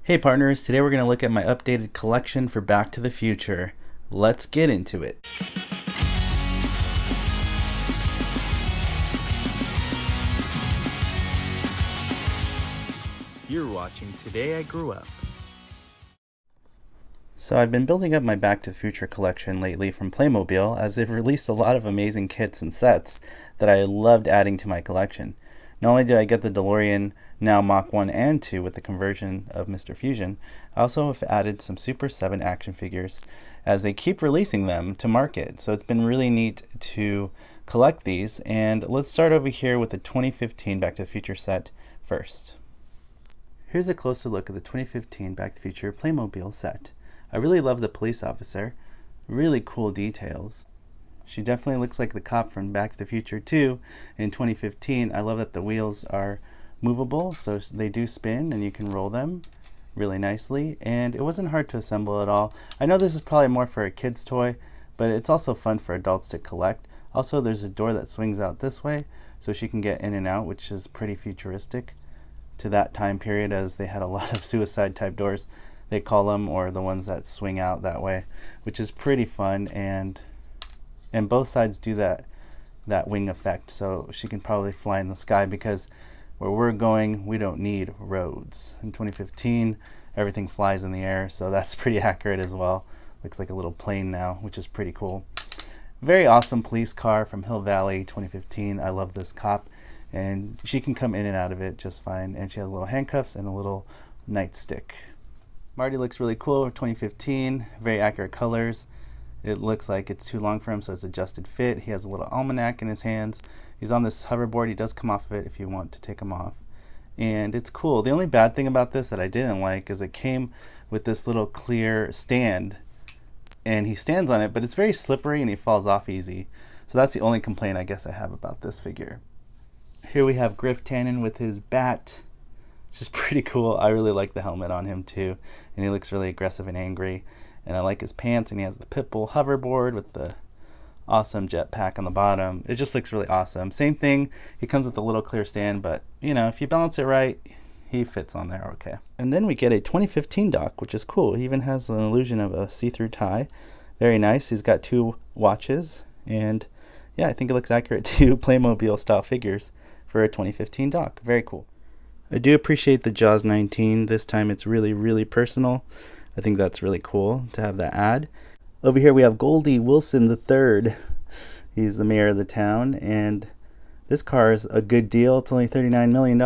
Hey partners, today we're going to look at my updated collection for Back to the Future. Let's get into it. You're watching Today I Grew Up. So I've been building up my Back to the Future collection lately from Playmobil, as they've released a lot of amazing kits and sets that I loved adding to my collection. Not only did I get the DeLorean, now Mach 1 and 2 with the conversion of Mr. Fusion, I also have added some Super7 action figures as they keep releasing them to market. So it's been really neat to collect these, and let's start over here with the 2015 Back to the Future set first. Here's a closer look at the 2015 Back to the Future Playmobil set. I really love the police officer, really cool details. She definitely looks like the cop from Back to the Future 2 in 2015. I love that the wheels are movable, so they do spin and you can roll them really nicely. And it wasn't hard to assemble at all. I know this is probably more for a kid's toy, but it's also fun for adults to collect. Also, there's a door that swings out this way, so she can get in and out, which is pretty futuristic to that time period, as they had a lot of suicide type doors, they call them, or the ones that swing out that way, which is pretty fun. And both sides do that wing effect, so she can probably fly in the sky, because where we're going, we don't need roads. In 2015, everything flies in the air, so that's pretty accurate as well. Looks like a little plane now, which is pretty cool. Very awesome police car from Hill Valley 2015. I love this cop, and she can come in and out of it just fine, and she has little handcuffs and a little nightstick. Marty looks really cool for 2015, very accurate colors. It looks like it's too long for him, so it's adjusted fit. He has a little almanac in his hands. He's on this hoverboard. He does come off of it if you want to take him off. And it's cool. The only bad thing about this that I didn't like is it came with this little clear stand, and he stands on it, but it's very slippery and he falls off easy. So that's the only complaint I guess I have about this figure. Here we have Griff Tannen with his bat, which is pretty cool. I really like the helmet on him too, and he looks really aggressive and angry. And I like his pants, and he has the Pitbull hoverboard with the awesome jetpack on the bottom. It just looks really awesome. Same thing, he comes with a little clear stand, but you know, if you balance it right, he fits on there okay. And then we get a 2015 dock, which is cool. He even has an illusion of a see-through tie. Very nice. He's got 2 watches, and yeah, I think it looks accurate to Playmobil style figures for a 2015 dock. Very cool. I do appreciate the Jaws 19. This time it's really personal. I think that's really cool to have that ad. Over here we have Goldie Wilson III. He's the mayor of the town, and this car is a good deal. It's only $39 million.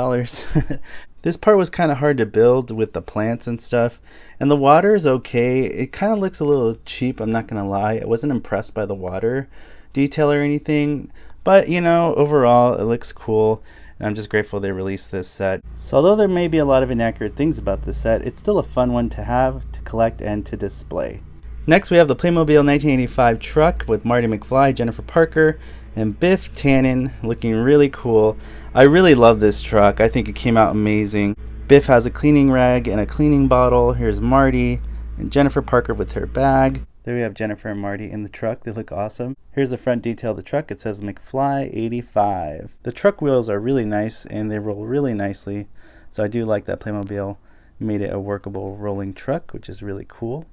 This part was kind of hard to build with the plants and stuff, and the water is okay. It kind of looks a little cheap, I'm not gonna lie. I wasn't impressed by the water detail or anything, but you know, overall it looks cool. And I'm just grateful they released this set. So although there may be a lot of inaccurate things about this set, it's still a fun one to have, to collect, and to display. Next we have the Playmobil 1985 truck with Marty McFly, Jennifer Parker, and Biff Tannen, looking really cool. I really love this truck. I think it came out amazing. Biff has a cleaning rag and a cleaning bottle. Here's Marty and Jennifer Parker with her bag. There we have Jennifer and Marty in the truck. They look awesome. Here's the front detail of the truck. It says McFly 85. The truck wheels are really nice and they roll really nicely. So I do like that Playmobil made it a workable rolling truck, which is really cool.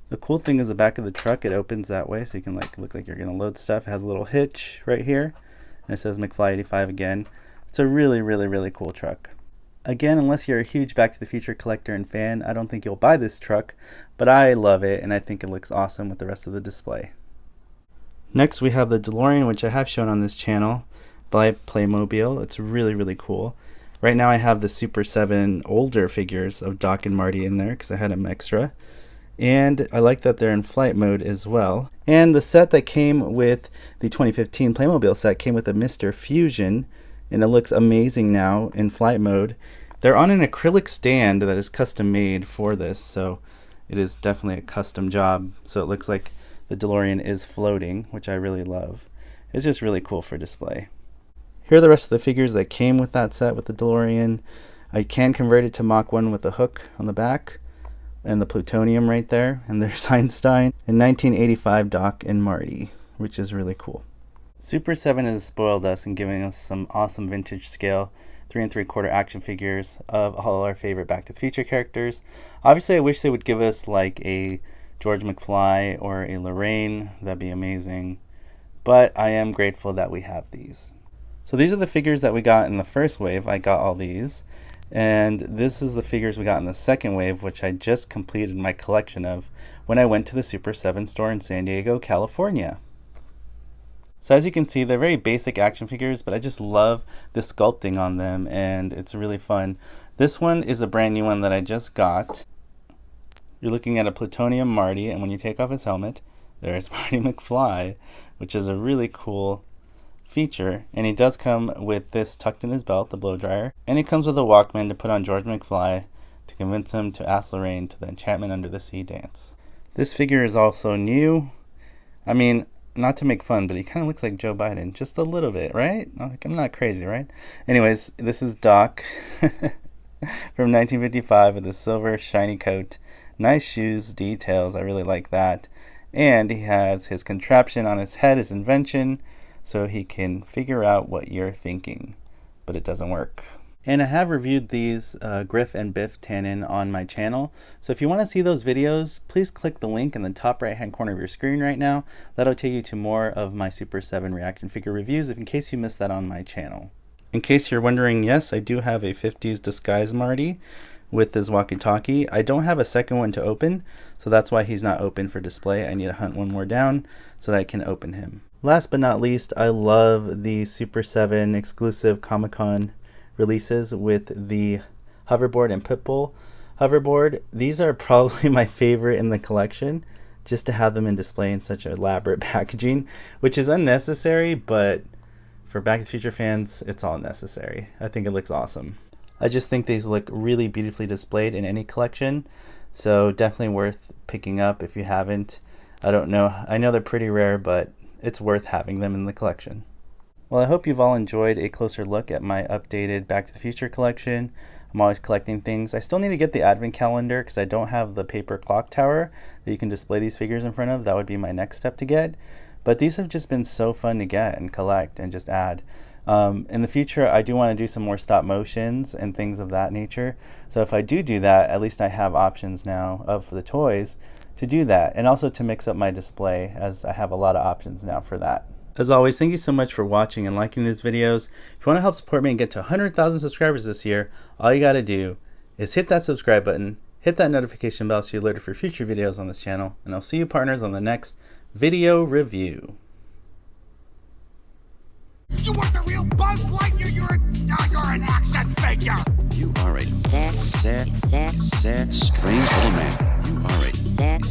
The cool thing is the back of the truck, it opens that way so you can look like you're gonna load stuff. It has a little hitch right here, and it says McFly 85 again. It's a really cool truck. Again, unless you're a huge Back to the Future collector and fan, I don't think you'll buy this truck, but I love it and I think it looks awesome with the rest of the display. Next we have the DeLorean, which I have shown on this channel by Playmobil. It's really cool. Right now I have the Super7 older figures of Doc and Marty in there because I had them extra. And I like that they're in flight mode as well. And the set that came with the 2015 Playmobil set came with a Mr. Fusion, and it looks amazing now in flight mode. They're on an acrylic stand that is custom made for this, so it is definitely a custom job. So it looks like the DeLorean is floating, which I really love. It's just really cool for display. Here are the rest of the figures that came with that set with the DeLorean. I can convert it to Mach 1 with a hook on the back, and the plutonium right there, and there's Einstein, and 1985 Doc and Marty, which is really cool. Super7 has spoiled us in giving us some awesome vintage scale 3 3/4 action figures of all our favorite Back to the Future characters. Obviously, I wish they would give us like a George McFly or a Lorraine. That'd be amazing. But I am grateful that we have these. So these are the figures that we got in the first wave. I got all these. And this is the figures we got in the second wave, which I just completed my collection of when I went to the Super7 store in San Diego, California. So as you can see, they're very basic action figures, but I just love the sculpting on them, and it's really fun. This one is a brand new one that I just got. You're looking at a Plutonium Marty, and when you take off his helmet, there's Marty McFly, which is a really cool feature. And he does come with this tucked in his belt, the blow dryer, and he comes with a Walkman to put on George McFly to convince him to ask Lorraine to the Enchantment Under the Sea dance. This figure is also new. I mean, not to make fun, but he kind of looks like Joe Biden, just a little bit, right? I'm not crazy, right? Anyways, this is Doc from 1955 with a silver shiny coat. Nice shoes, details, I really like that. And he has his contraption on his head, his invention, so he can figure out what you're thinking, but it doesn't work. And I have reviewed these Griff and Biff Tannen on my channel, so if you want to see those videos, please click the link in the top right hand corner of your screen right now. That'll take you to more of my Super 7 reaction figure reviews, in case you missed that on my channel. In case you're wondering, yes, I do have a 50s disguise Marty with his walkie-talkie. I don't have a second one to open, so that's why he's not open for display. I need to hunt one more down so that I can open him. Last but not least, I love the Super 7 exclusive Comic-Con releases with the hoverboard and Pitbull hoverboard. These are probably my favorite in the collection, just to have them in display in such elaborate packaging, which is unnecessary, but for Back to the Future fans, it's all necessary. I think it looks awesome. I just think these look really beautifully displayed in any collection, so definitely worth picking up if you haven't. I don't know, I know they're pretty rare, but it's worth having them in the collection. Well, I hope you've all enjoyed a closer look at my updated Back to the Future collection. I'm always collecting things. I still need to get the advent calendar because I don't have the paper clock tower that you can display these figures in front of. That would be my next step to get. But these have just been so fun to get and collect and just add. In the future, I do want to do some more stop motions and things of that nature. So if I do that, at least I have options now of the toys to do that, and also to mix up my display, as I have a lot of options now for that. As always, thank you so much for watching and liking these videos. If you want to help support me and get to 100,000 subscribers this year, all you got to do is hit that subscribe button, hit that notification bell so you're alerted for future videos on this channel, and I'll see you partners on the next video review. You want the real Buzz Lightyear? You're an action figure. You are a sad, strange little man. You are a sad,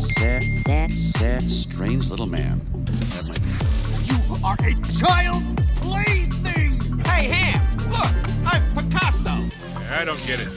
strange little man. That might be. You are a child's plaything. Hey, Ham, look, I'm Picasso. I don't get it.